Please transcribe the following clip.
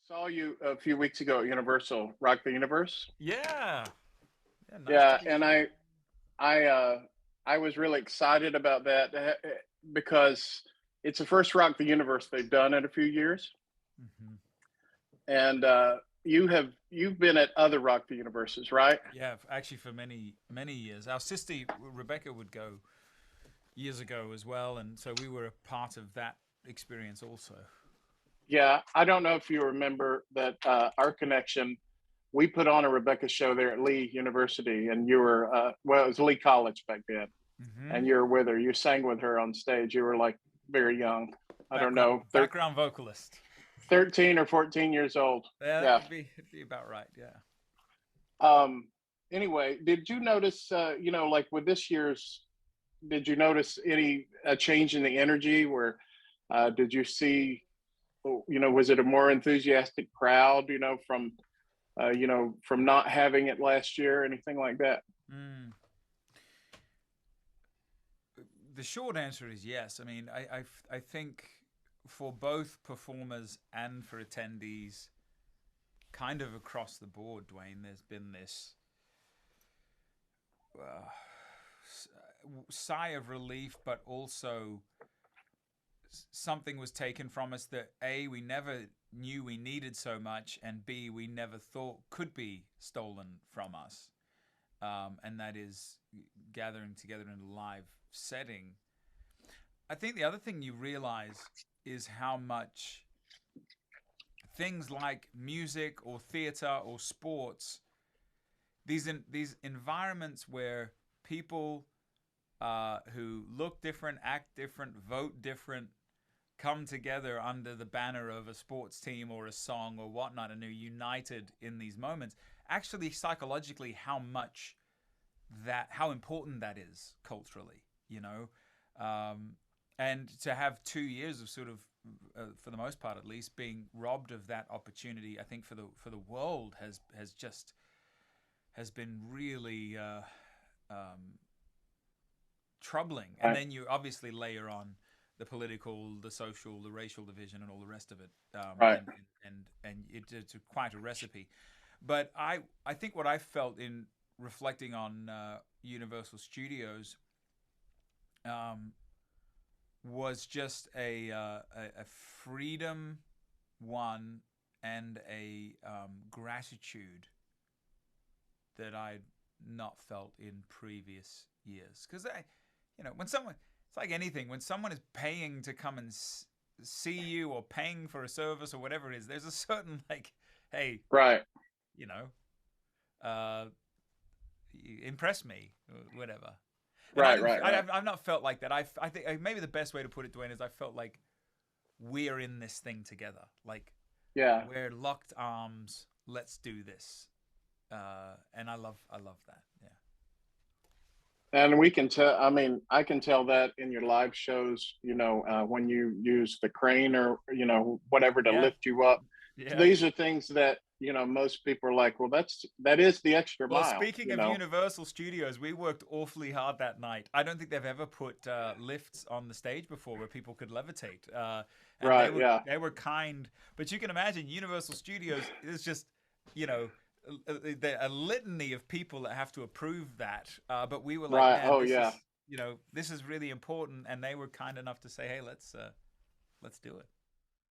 Saw you a few weeks ago at Universal Rock the Universe. Yeah. Yeah, nice to Yeah, be and here. I was really excited about that because it's the first Rock the Universe they've done in a few years, Hmm. and you've been at other Rock the Universes, right? Yeah, actually for many years. Our sister Rebecca would go years ago as well, and so we were a part of that experience also. Yeah, I don't know if you remember that our connection. We put on a Rebecca show there at Lee University, and you were well, it was Lee College back then, Hmm. and you were with her. You sang with her on stage. You were like very young. I don't know, Background vocalist. 13 or 14 years old. Yeah, Yeah. it'd be about right. Yeah. Um, anyway, did you notice, like with this year's, did you notice any change in the energy where, did you see, was it a more enthusiastic crowd, from not having it last year, anything like that? Mm. The short answer is yes. I mean, I think for both performers and for attendees, kind of across the board, Dwayne, there's been this uh, sigh of relief, but also something was taken from us that A, we never knew we needed so much, and B, we never thought could be stolen from us. And that is gathering together in a live setting. I think the other thing you realize is how much things like music or theater or sports, these environments where people who look different, act different, vote different, come together under the banner of a sports team or a song or whatnot and are united in these moments. Actually, psychologically, how important that is culturally, you know, um, and to have 2 years of sort of, for the most part at least, being robbed of that opportunity, I think for the world has been really troubling. And Right. then you obviously layer on the political, the social, the racial division, and all the rest of it, Right. it's quite a recipe. But I think what I felt in reflecting on Universal Studios um, was just a freedom one and a gratitude that I'd not felt in previous years. Because when someone, it's like anything, when someone is paying to come and see you or paying for a service or whatever it is, there's a certain like, hey, Right. you know, uh, impress me, or whatever. And I Right. didn't. Right. Right. I've not felt like that. I think maybe the best way to put it, Dwayne, is I felt like we're in this thing together. Like Yeah. we're locked arms. Let's do this. And I love that. Yeah. And we can tell, I mean, I can tell that in your live shows, when you use the crane or, whatever to Yeah. lift you up. Yeah. These are things that, most people are like, well, that is the extra Well, mile, speaking of Universal Studios, we worked awfully hard that night. I don't think they've ever put lifts on the stage before where people could levitate, and Right. Yeah. they were kind. But you can imagine Universal Studios is just, you know, a litany of people that have to approve that. But we were like, Right. man, Oh, yeah. this is really important, and they were kind enough to say, hey, let's do it.